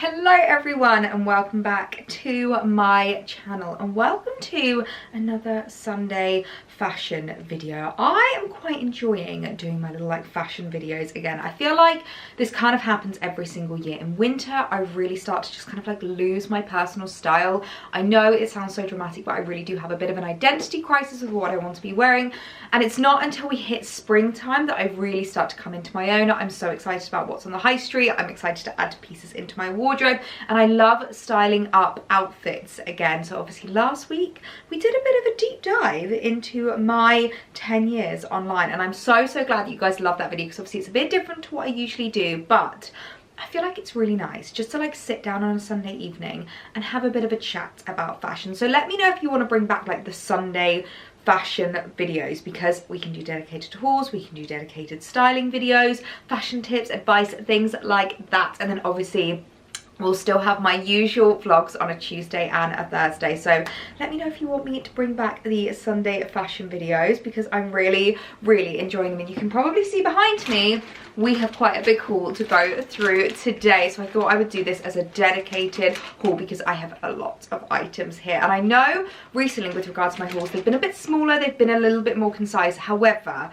Hello everyone and welcome back to my channel and welcome to another Sunday fashion video. I am quite enjoying doing my little fashion videos again. I feel like this kind of happens every single year. In winter I really start to just kind of lose my personal style. I know it sounds so dramatic, but I really do have a bit of an identity crisis with what I want to be wearing, and it's not until we hit springtime that I really start to come into my own. I'm so excited about what's on the high street. I'm excited to add pieces into my wardrobe, and I love styling up outfits again. So obviously last week we did a bit of a deep dive into my 10 years online, and I'm so glad that you guys love that video, because obviously it's a bit different to what I usually do, but I feel like it's really nice just to sit down on a Sunday evening and have a bit of a chat about fashion. So let me know if you want to bring back the Sunday fashion videos, because we can do dedicated hauls, we can do dedicated styling videos, fashion tips, advice, things like that. And then obviously we'll still have my usual vlogs on a Tuesday and a Thursday. So let me know if you want me to bring back the Sunday fashion videos, because I'm really enjoying them. And you can probably see behind me we have quite a big haul to go through today, so I thought I would do this as a dedicated haul because I have a lot of items here. And I know recently with regards to my hauls, they've been a bit smaller, they've been a little bit more concise. However,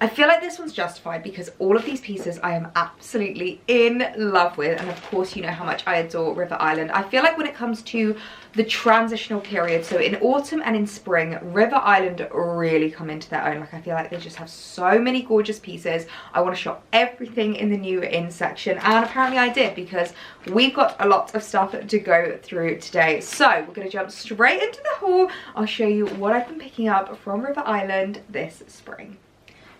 I feel like this one's justified because all of these pieces I am absolutely in love with, and of course you know how much I adore River Island. I feel like when it comes to the transitional period, so in autumn and in spring, River Island really come into their own. I feel like they just have so many gorgeous pieces. I want to shop everything in the new in section, and apparently I did, because we've got a lot of stuff to go through today. So we're going to jump straight into the haul. I'll show you what I've been picking up from River Island this spring.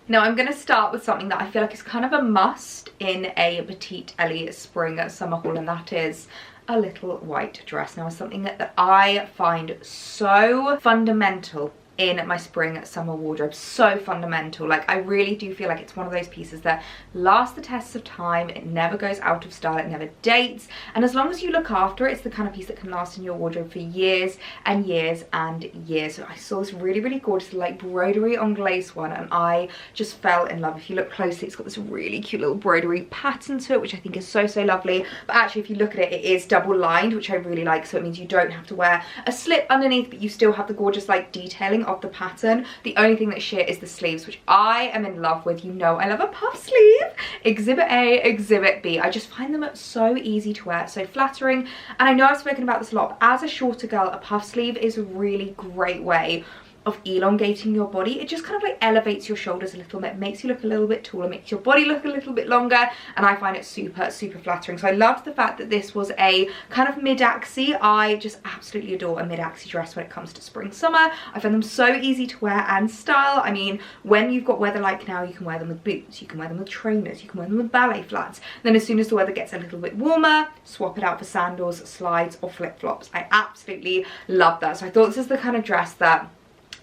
Now I'm going to start with something that I feel like is kind of a must in a PetiteElliee spring summer haul, and that is a little white dress. Now it's something that I find so fundamental in my spring summer wardrobe, so fundamental. I really do feel like it's one of those pieces that lasts the tests of time. It never goes out of style, it never dates, and as long as you look after it, it's the kind of piece that can last in your wardrobe for years and years and years. So I saw this really gorgeous broderie on glaze one, and I just fell in love. If you look closely, it's got this really cute little broderie pattern to it, which I think is so lovely. But actually if you look at it, it is double lined, which I really like, so it means you don't have to wear a slip underneath, but you still have the gorgeous detailing of the pattern. The only thing that's sheer is the sleeves, which I am in love with. You know I love a puff sleeve. Exhibit A, Exhibit B. I just find them so easy to wear, so flattering. And I know I've spoken about this a lot, but as a shorter girl, a puff sleeve is a really great way of elongating your body. It just kind of elevates your shoulders a little bit, makes you look a little bit taller, makes your body look a little bit longer, and I find it super flattering. So I loved the fact that this was a kind of mid-axie. I just absolutely adore a mid-axie dress when it comes to spring summer. I find them so easy to wear and style. I mean, when you've got weather like now, you can wear them with boots, you can wear them with trainers, you can wear them with ballet flats. Then as soon as the weather gets a little bit warmer, swap it out for sandals, slides, or flip-flops. I absolutely love that. So I thought this is the kind of dress that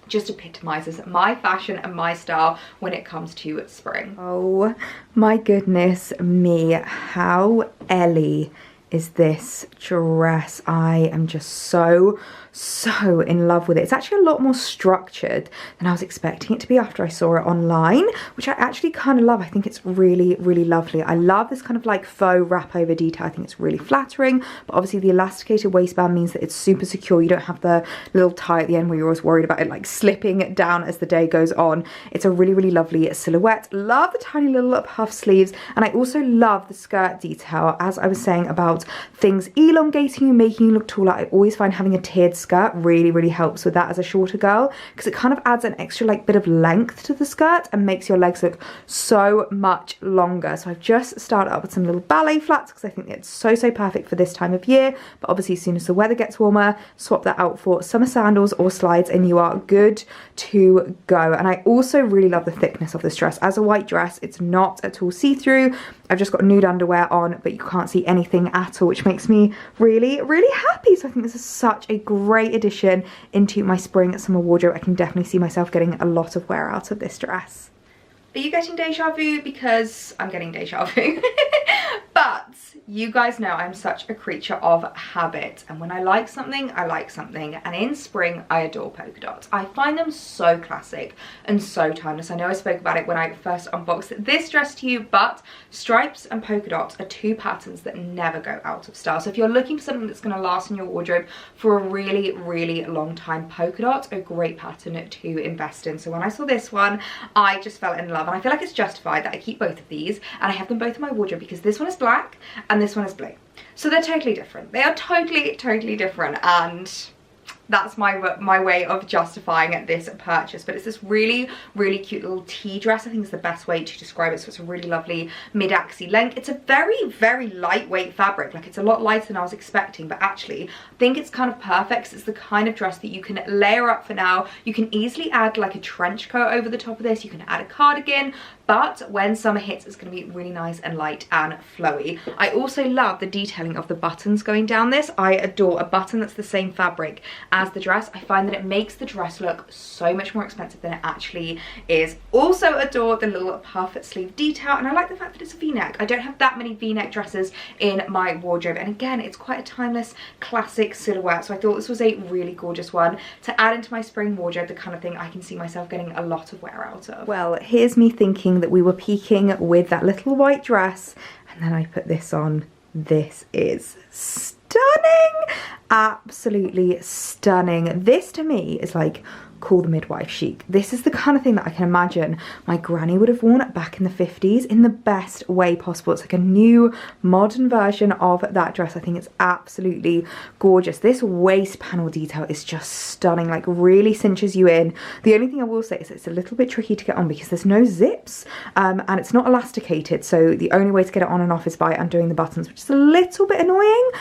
just epitomizes my fashion and my style when it comes to spring. Oh my goodness me, how Ellie is this dress. I am just so in love with it. It's actually a lot more structured than I was expecting it to be after I saw it online, which I actually kind of love. I think it's really lovely. I love this kind of faux wrap over detail. I think it's really flattering, but obviously the elasticated waistband means that it's super secure. You don't have the little tie at the end where you're always worried about it slipping down as the day goes on. It's a really lovely silhouette. Love the tiny little puff sleeves, and I also love the skirt detail. As I was saying about things elongating you, making you look taller, I always find having a tiered skirt really helps with that as a shorter girl, because it kind of adds an extra bit of length to the skirt and makes your legs look so much longer. So I've just started up with some little ballet flats because I think it's so perfect for this time of year. But obviously as soon as the weather gets warmer, swap that out for summer sandals or slides and you are good to go. And I also really love the thickness of this dress. As a white dress, it's not at all see-through. I've just got nude underwear on, but you can't see anything at all, which makes me really happy. So I think this is such a great addition into my spring summer wardrobe. I can definitely see myself getting a lot of wear out of this dress. Are you getting deja vu? Because I'm getting deja vu. But you guys know I'm such a creature of habit, and when I like something, I like something. And in spring, I adore polka dots. I find them so classic and so timeless. I know I spoke about it when I first unboxed this dress to you, but stripes and polka dots are two patterns that never go out of style. So if you're looking for something that's going to last in your wardrobe for a really, really long time, polka dots are a great pattern to invest in. So when I saw this one, I just fell in love, and I feel like it's justified that I keep both of these, and I have them both in my wardrobe because this one is black and this one is blue. So they're totally different. They are totally different, and that's my way of justifying this purchase. But it's this really cute little tea dress. I think is the best way to describe it. So it's a really lovely mid-axi length. It's a very lightweight fabric. Like, it's a lot lighter than I was expecting, but actually I think it's kind of perfect because it's the kind of dress that you can layer up for now. You can easily add like a trench coat over the top of this. You can add a cardigan, but when summer hits, it's going to be really nice and light and flowy. I also love the detailing of the buttons going down this. I adore a button that's the same fabric as the dress. I find that it makes the dress look so much more expensive than it actually is. Also adore the little puff sleeve detail, and I like the fact that it's a v-neck. I don't have that many v-neck dresses in my wardrobe, and again, it's quite a timeless classic silhouette, so I thought this was a really gorgeous one to add into my spring wardrobe, the kind of thing I can see myself getting a lot of wear out of. Well, here's me thinking that we were peaking with that little white dress, and then I put this on. This is stunning, absolutely stunning. This to me is like, call the midwife chic. This is the kind of thing that I can imagine my granny would have worn back in the 50s in the best way possible. It's like a new modern version of that dress. I think it's absolutely gorgeous. This waist panel detail is just stunning, like really cinches you in. The only thing I will say is it's a little bit tricky to get on because there's no zips, and it's not elasticated, so the only way to get it on and off is by undoing the buttons, which is a little bit annoying.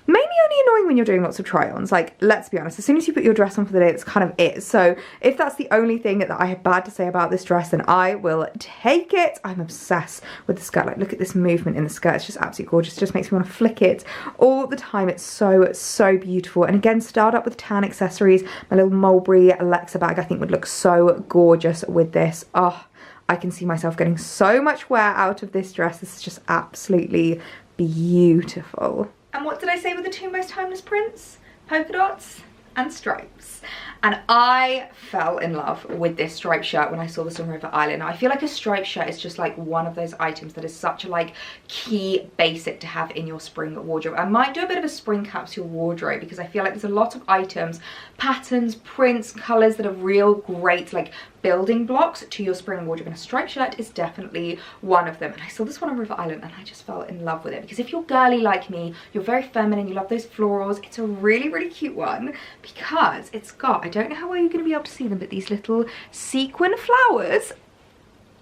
Mainly only annoying when you're doing lots of try-ons. Like, let's be honest, as soon as you put your dress on for the day, that's kind of it. So if that's the only thing that I have bad to say about this dress, then I will take it. I'm obsessed with the skirt. Like, look at this movement in the skirt. It's just absolutely gorgeous. It just makes me want to flick it all the time. It's so beautiful. And again, styled up with tan accessories. My little Mulberry Alexa bag, I think, would look so gorgeous with this. Oh, I can see myself getting so much wear out of this dress. This is just absolutely beautiful. And what did I say were the two most timeless prints? Polka dots and stripes. And I fell in love with this striped shirt when I saw this on riverisland. I feel like a striped shirt is just like one of those items that is such a like key basic to have in your spring wardrobe. I might do a bit of a spring capsule wardrobe because I feel like there's a lot of items, patterns, prints, colours that are real great like building blocks to your spring wardrobe, and a striped shirt is definitely one of them. And I saw this one on riverisland and I just fell in love with it because if you're girly like me, you're very feminine, you love those florals, it's a really cute one because it's got, I don't know how well you're going to be able to see them, but these little sequin flowers.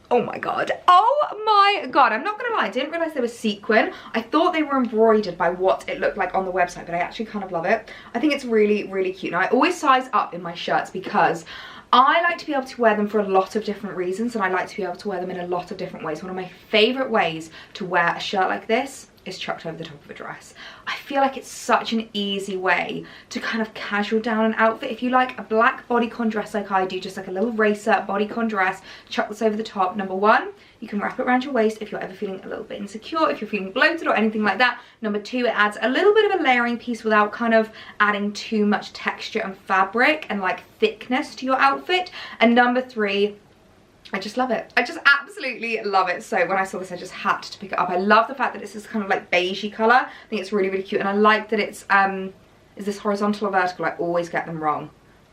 Oh my god, I'm not gonna lie, I didn't realize they were sequin. I thought they were embroidered by what it looked like on the website, but I actually kind of love it. I think it's really cute. Now I always size up in my shirts because I like to be able to wear them for a lot of different reasons, and I like to be able to wear them in a lot of different ways. One of my favorite ways to wear a shirt like this is chucked over the top of a dress. I feel like it's such an easy way to kind of casual down an outfit. If you like a black bodycon dress like I do, just like a little racer bodycon dress, chuck this over the top. Number one, you can wrap it around your waist if you're ever feeling a little bit insecure, if you're feeling bloated or anything like that. Number two, it adds a little bit of a layering piece without kind of adding too much texture and fabric and like thickness to your outfit. And number three, I just love it. I just absolutely love it. So when I saw this, I just had to pick it up. I love the fact that it's this kind of like beigey colour. I think it's really cute. And I like that it's, is this horizontal or vertical? I always get them wrong.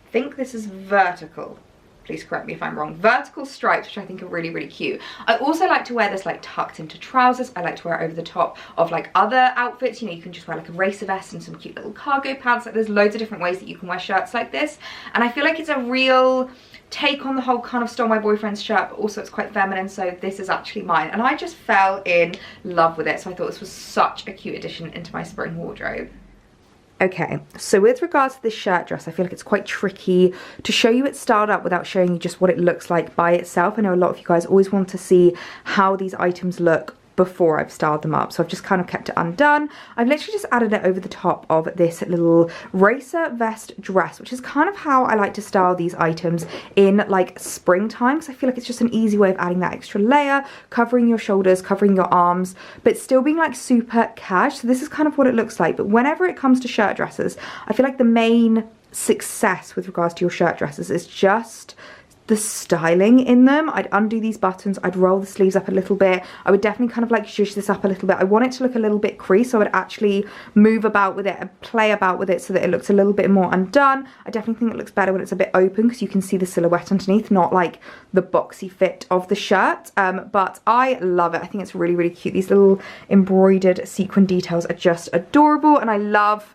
I think this is vertical. Please correct me if I'm wrong. Vertical stripes, which I think are really cute. I also like to wear this like tucked into trousers. I like to wear it over the top of like other outfits. You know, you can just wear like a racer vest and some cute little cargo pants. Like there's loads of different ways that you can wear shirts like this. And I feel like it's a real take on the whole kind of stole my boyfriend's shirt, but also it's quite feminine, so this is actually mine. And I just fell in love with it, so I thought this was such a cute addition into my spring wardrobe. Okay, so with regards to this shirt dress, I feel like it's quite tricky to show you it styled up without showing you just what it looks like by itself. I know a lot of you guys always want to see how these items look before I've styled them up. So I've just kind of kept it undone. I've literally just added it over the top of this little racer vest dress, which is kind of how I like to style these items in like springtime, because I feel like it's just an easy way of adding that extra layer, covering your shoulders, covering your arms, but still being like super cash. So this is kind of what it looks like. But whenever it comes to shirt dresses, I feel like the main success with regards to your shirt dresses is just the styling in them. I'd undo these buttons, I'd roll the sleeves up a little bit, I would definitely kind of like zhuzh this up a little bit. I want it to look a little bit creased, so I would actually move about with it and play about with it so that it looks a little bit more undone. I definitely think it looks better when it's a bit open because you can see the silhouette underneath, not like the boxy fit of the shirt. But I love it. I think it's really, really cute. These little embroidered sequin details are just adorable, and I love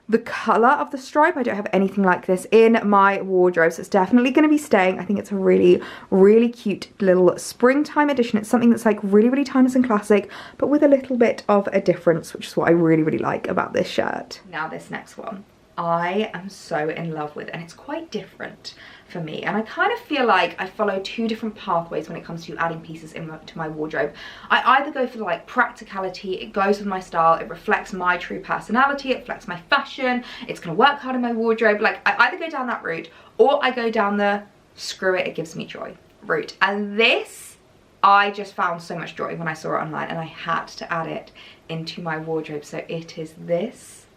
the colour of the stripe. I don't have anything like this in my wardrobe, so it's definitely going to be staying. I think it's a really, really cute little springtime edition. It's something that's like really, really timeless and classic, but with a little bit of a difference, which is what I really, really like about this shirt. Now this next one, I am so in love with, and it's quite different for me, and I kind of feel like I follow two different pathways when it comes to adding pieces into my wardrobe. I either go for like practicality, it goes with my style, it reflects my true personality, it reflects my fashion, it's gonna work hard in my wardrobe. Like I either go down that route or I go down the screw it gives me joy route. And this, I just found so much joy when I saw it online, and I had to add it into my wardrobe. So it is this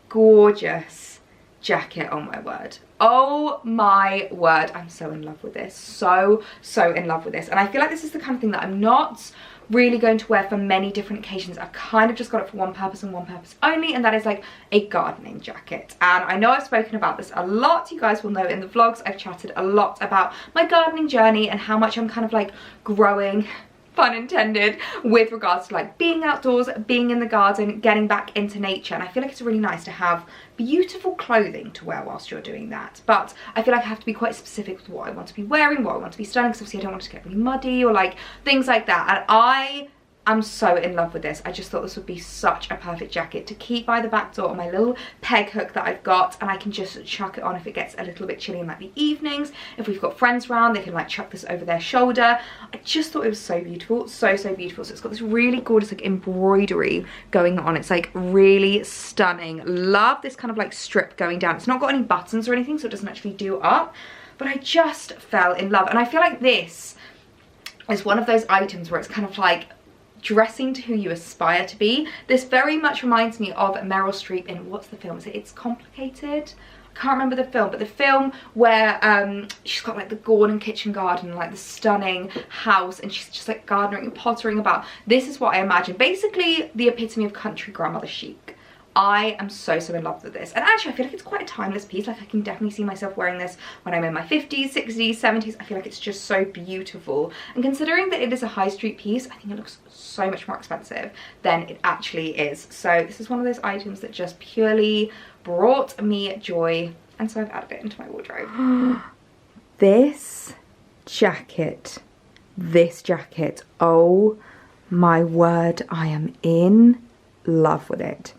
gorgeous jacket. Oh my word, oh my word, I'm so in love with this, so in love with this. And I feel like this is the kind of thing that I'm not really going to wear for many different occasions. I've kind of just got it for one purpose and one purpose only, and that is like a gardening jacket. And I know I've spoken about this a lot, you guys will know in the vlogs I've chatted a lot about my gardening journey and how much I'm kind of like growing, pun intended, with regards to like being outdoors, being in the garden, getting back into nature. And I feel like it's really nice to have beautiful clothing to wear whilst you're doing that, but I feel like I have to be quite specific with what I want to be wearing, what I want to be styling, because obviously I don't want it to get really muddy or like things like that. And I'm so in love with this. I just thought this would be such a perfect jacket to keep by the back door on my little peg hook that I've got, and I can just chuck it on if it gets a little bit chilly in like the evenings. If we've got friends around, they can like chuck this over their shoulder. I just thought it was so beautiful, so beautiful. So it's got this really gorgeous like embroidery going on. It's like really stunning. Love this kind of like strip going down. It's not got any buttons or anything, so it doesn't actually do up, but I just fell in love. And I feel like this is one of those items where it's kind of like dressing to who you aspire to be. This very much reminds me of Meryl Streep in, what's the film? Is it It's Complicated? I can't remember the film, but the film where she's got like the Gordon kitchen garden, like the stunning house, and she's just like gardening and pottering about. This is what I imagine. Basically the epitome of country grandmother chic. I am so in love with this, and actually I feel like it's quite a timeless piece. Like I can definitely see myself wearing this when I'm in my 50s, 60s, 70s. I feel like it's just so beautiful, and considering that it is a high street piece, I think it looks so much more expensive than it actually is. So this is one of those items that just purely brought me joy, and so I've added it into my wardrobe. This jacket, oh my word, I am in love with it.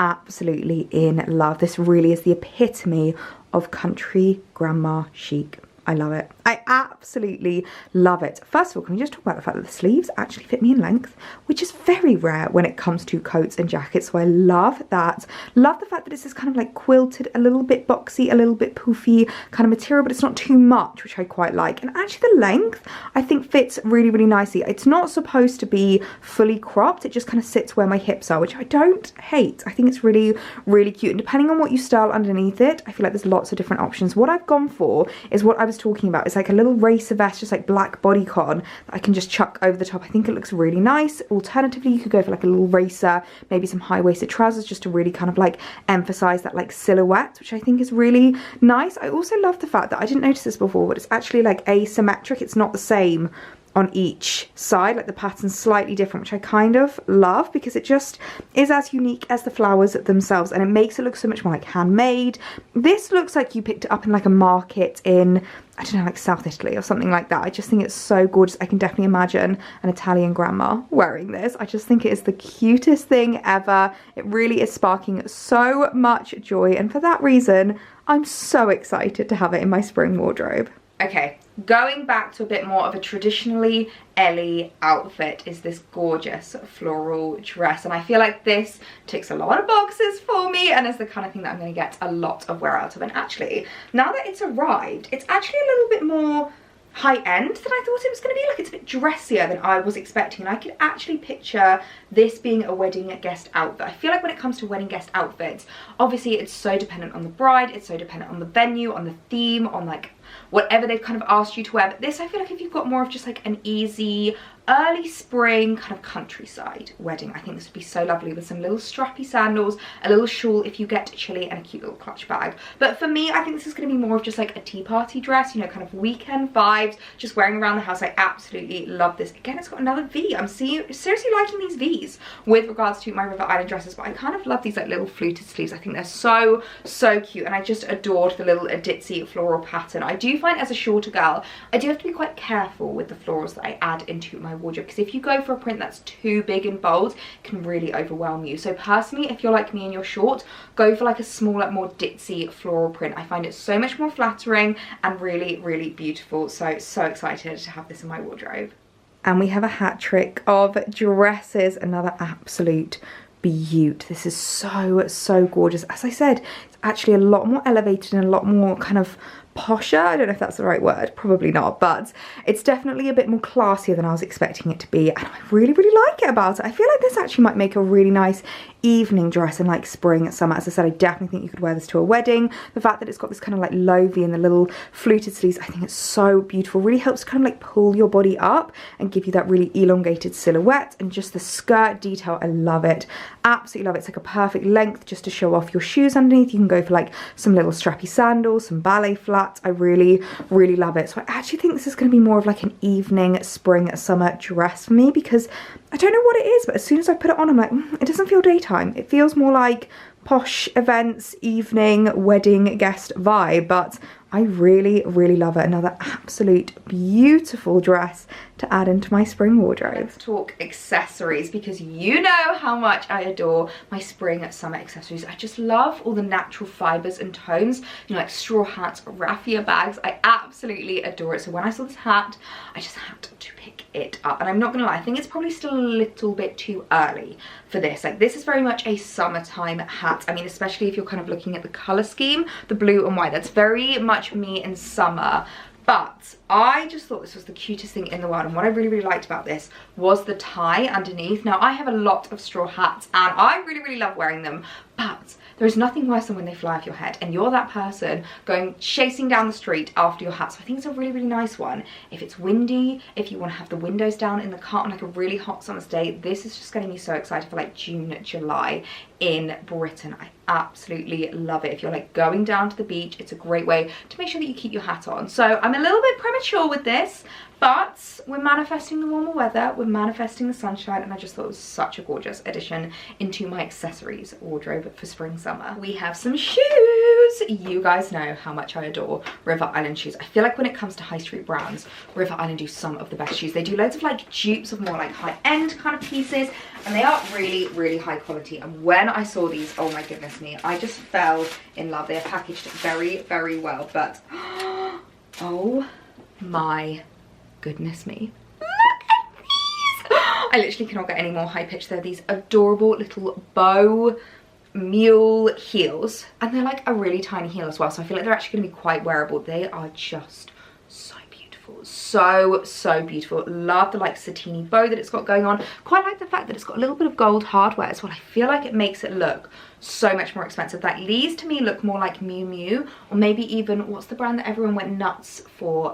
Absolutely in love. This really is the epitome of country grandma chic. I love it. I absolutely love it. First of all, can we just talk about the fact that the sleeves actually fit me in length, which is very rare when it comes to coats and jackets. So I love that. Love the fact that it's this kind of like quilted, a little bit boxy, a little bit poofy kind of material, but it's not too much, which I quite like. And actually the length, I think, fits really, really nicely. It's not supposed to be fully cropped. It just kind of sits where my hips are, which I don't hate. I think it's really, really cute. And depending on what you style underneath it, I feel like there's lots of different options. What I've gone for is what I was talking about. It's like a little racer vest, just like black bodycon that I can just chuck over the top. I think it looks really nice. Alternatively, you could go for like a little racer, maybe some high-waisted trousers, just to really kind of like emphasize that like silhouette, which I think is really nice. I also love the fact that I didn't notice this before, but it's actually like asymmetric. It's not the same on each side, like the pattern's slightly different, which I kind of love because it just is as unique as the flowers themselves, and it makes it look so much more like handmade. This looks like you picked it up in like a market in, I don't know, like South Italy or something like that. I just think it's so gorgeous. I can definitely imagine an Italian grandma wearing this. I just think it is the cutest thing ever. It really is sparking so much joy, and for that reason I'm so excited to have it in my spring wardrobe. Okay, going back to a bit more of a traditionally Ellie outfit is this gorgeous floral dress, and I feel like this ticks a lot of boxes for me and is the kind of thing that I'm going to get a lot of wear out of. And actually, now that it's arrived, it's actually a little bit more high-end than I thought it was going to be. Like, it's a bit dressier than I was expecting, and I could actually picture this being a wedding guest outfit. I feel like when it comes to wedding guest outfits, obviously it's so dependent on the bride, it's so dependent on the venue, on the theme, on like whatever they've kind of asked you to wear. But this, I feel like if you've got more of just like an easy early spring kind of countryside wedding, I think this would be so lovely with some little strappy sandals, a little shawl if you get chilly, and a cute little clutch bag. But for me, I think this is going to be more of just like a tea party dress, you know, kind of weekend vibes, just wearing around the house. I absolutely love this. Again, it's got another V. I'm seriously liking these V's with regards to my River Island dresses, but I kind of love these like little fluted sleeves. I think they're so cute, and I just adored the little ditzy floral pattern. I do find as a shorter girl, I do have to be quite careful with the florals that I add into my wardrobe, because if you go for a print that's too big and bold, it can really overwhelm you. So personally, if you're like me and you're short, go for like a smaller, more ditzy floral print. I find it so much more flattering and really beautiful. So excited to have this in my wardrobe. And we have a hat trick of dresses, another absolute beaut. This is so gorgeous. As I said, it's actually a lot more elevated and a lot more kind of posher. I don't know if that's the right word, probably not, but it's definitely a bit more classier than I was expecting it to be, and I really like it about it. I feel like this actually might make a really nice evening dress in like spring, summer. As I said, I definitely think you could wear this to a wedding. The fact that it's got this kind of like low V and the little fluted sleeves, I think it's so beautiful. Really helps kind of like pull your body up and give you that really elongated silhouette. And just the skirt detail, I love it. Absolutely love it. It's like a perfect length just to show off your shoes underneath. You can go for like some little strappy sandals, some ballet flats. I really love it. So I actually think this is going to be more of like an evening, spring, summer dress for me, because I don't know what it is, but as soon as I put it on, I'm like, it doesn't feel daytime. It feels more like posh events, evening, wedding guest vibe, but I really love it. Another absolute beautiful dress to add into my spring wardrobe. Let's talk accessories, because you know how much I adore my spring summer accessories. I just love all the natural fibers and tones, you know, like straw hats, raffia bags. I absolutely adore it. So when I saw this hat, I just had to pick it up, and I'm not gonna lie, I think it's probably still a little bit too early for this. Like, this is very much a summertime hat. I mean, especially if you're kind of looking at the color scheme, the blue and white, that's very much me in summer. But I just thought this was the cutest thing in the world, and what I really liked about this was the tie underneath. Now, I have a lot of straw hats and I really love wearing them, but there is nothing worse than when they fly off your head and you're that person going chasing down the street after your hat. So I think it's a really nice one. If it's windy, if you want to have the windows down in the car on like a really hot summer's day, this is just getting me so excited for like June, July in Britain. I absolutely love it. If you're like going down to the beach, it's a great way to make sure that you keep your hat on. So I'm a little bit premature with this, but we're manifesting the warmer weather, we're manifesting the sunshine, and I just thought it was such a gorgeous addition into my accessories wardrobe for spring summer. We have some shoes. You guys know how much I adore River Island shoes. I feel like when it comes to high street brands, River Island do some of the best shoes. They do loads of like dupes of more like high-end kind of pieces, and they are really high quality. And when I saw these, oh my goodness me, I just fell in love. They are packaged very well, but oh my goodness me, look at these. I literally cannot get any more high pitch. They're these adorable little bow mule heels, and they're like a really tiny heel as well, so I feel like they're actually going to be quite wearable. They are just so beautiful, so beautiful. Love the like satiny bow that it's got going on. Quite like the fact that it's got a little bit of gold hardware as well. I feel like it makes it look so much more expensive. Like, these to me look more like Miu Miu, or maybe even, what's the brand that everyone went nuts for?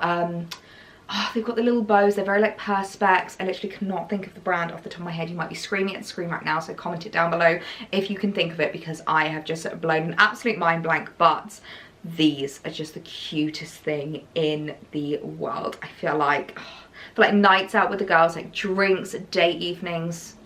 Oh, they've got the little bows. They're very like perspex. I literally cannot think of the brand off the top of my head. You might be screaming at the screen right now, so comment it down below if you can think of it, because I have just blown an absolute mind blank. But these are just the cutest thing in the world. I feel like, for like nights out with the girls, like drinks, date evenings,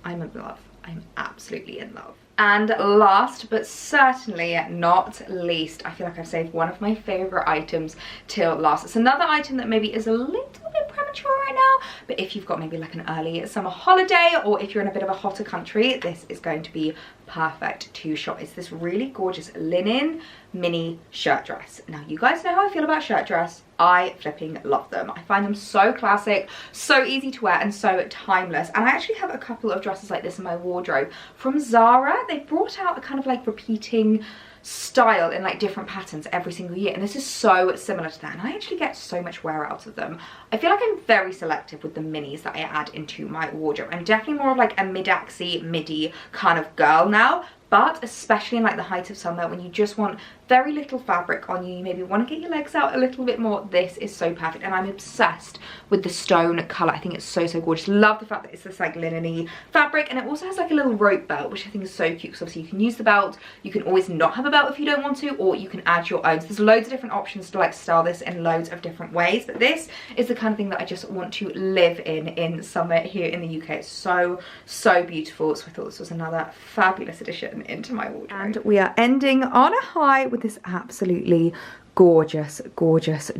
I'm in love. I'm absolutely in love. And last but certainly not least, I feel like I've saved one of my favourite items till last. It's another item that maybe is a little bit premature, right now, but if you've got maybe like an early summer holiday, or if you're in a bit of a hotter country, this is going to be perfect to shop. It's this really gorgeous linen mini shirt dress. Now, you guys know how I feel about shirt dress. I flipping love them. I find them so classic, so easy to wear, and so timeless. And I actually have a couple of dresses like this in my wardrobe from Zara. They brought out a kind of like repeating style in like different patterns every single year, and this is so similar to that, and I actually get so much wear out of them. I feel like I'm very selective with the minis that I add into my wardrobe. I'm definitely more of like a mid-axy, midi kind of girl now, but especially in like the height of summer when you just want very little fabric on you, you maybe want to get your legs out a little bit more, this is so perfect. And I'm obsessed with the stone colour. I think it's so gorgeous. Love the fact that it's this like linen-y fabric, and it also has like a little rope belt, which I think is so cute, because obviously you can use the belt, you can always not have a belt if you don't want to, or you can add your own. So there's loads of different options to like style this in loads of different ways, but this is the kind of thing that I just want to live in summer here in the UK. It's so beautiful. So I thought this was another fabulous addition into my wardrobe. And we are ending on a high with this absolutely gorgeous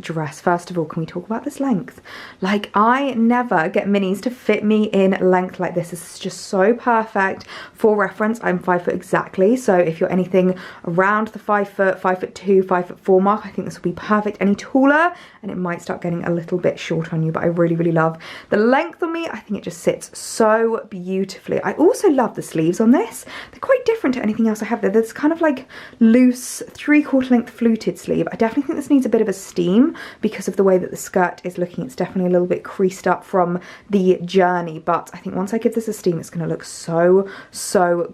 dress. First of all, can we talk about this length? Like, I never get minis to fit me in length like this. This is just so perfect. For reference, I'm 5 foot exactly, so if you're anything around the 5 foot, 5'2", 5'4" mark, I think this will be perfect. Any taller and it might start getting a little bit short on you, but I really love the length on me. I think it just sits so beautifully. I also love the sleeves on this. They're quite different to anything else I have there. There's kind of like loose 3/4 length fluted sleeve. I definitely think this needs a bit of a steam because of the way that the skirt is looking. It's definitely a little bit creased up from the journey, but I think once I give this a steam, it's going to look so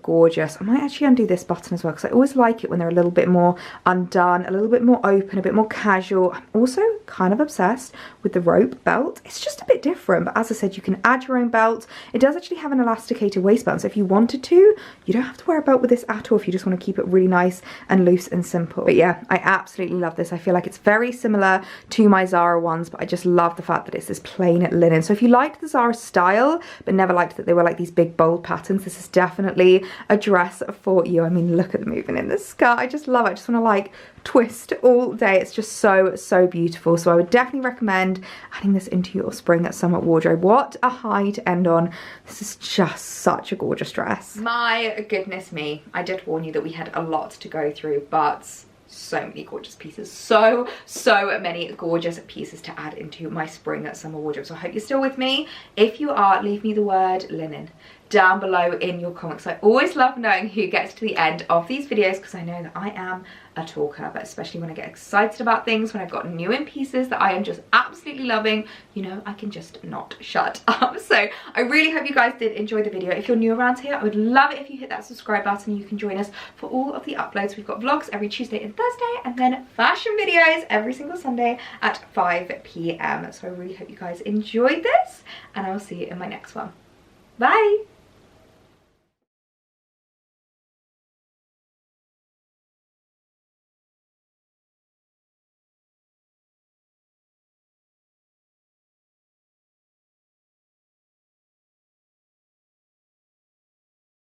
gorgeous. I might actually undo this button as well, because I always like it when they're a little bit more undone, a little bit more open, a bit more casual. I'm also kind of obsessed with the rope belt. It's just a bit different, but as I said, you can add your own belt. It does actually have an elasticated waistband, so if you wanted to, you don't have to wear a belt with this at all if you just want to keep it really nice and loose and simple. But yeah, I absolutely love this. I feel like it's very similar to my Zara ones, but I just love the fact that it's this plain linen. So if you liked the Zara style but never liked that they were like these big bold patterns, this is definitely a dress for you. I mean, look at the movement in this skirt. I just love it. I just want to like twist all day. It's just so beautiful. So I would definitely recommend adding this into your spring summer wardrobe. What a high to end on. This is just such a gorgeous dress. My goodness me, I did warn you that we had a lot to go through, but so many gorgeous pieces, so many gorgeous pieces to add into my spring summer wardrobe. So I hope you're still with me. If you are, leave me the word linen down below in your comments. I always love knowing who gets to the end of these videos, because I know that I am a talker, but especially when I get excited about things, when I've got new in pieces that I am just absolutely loving, you know, I can just not shut up. So I really hope you guys did enjoy the video. If you're new around here, I would love it if you hit that subscribe button. You can join us for all of the uploads. We've got vlogs every Tuesday and Thursday, and then fashion videos every single Sunday at 5 p.m. So I really hope you guys enjoyed this, and I will see you in my next one. Bye.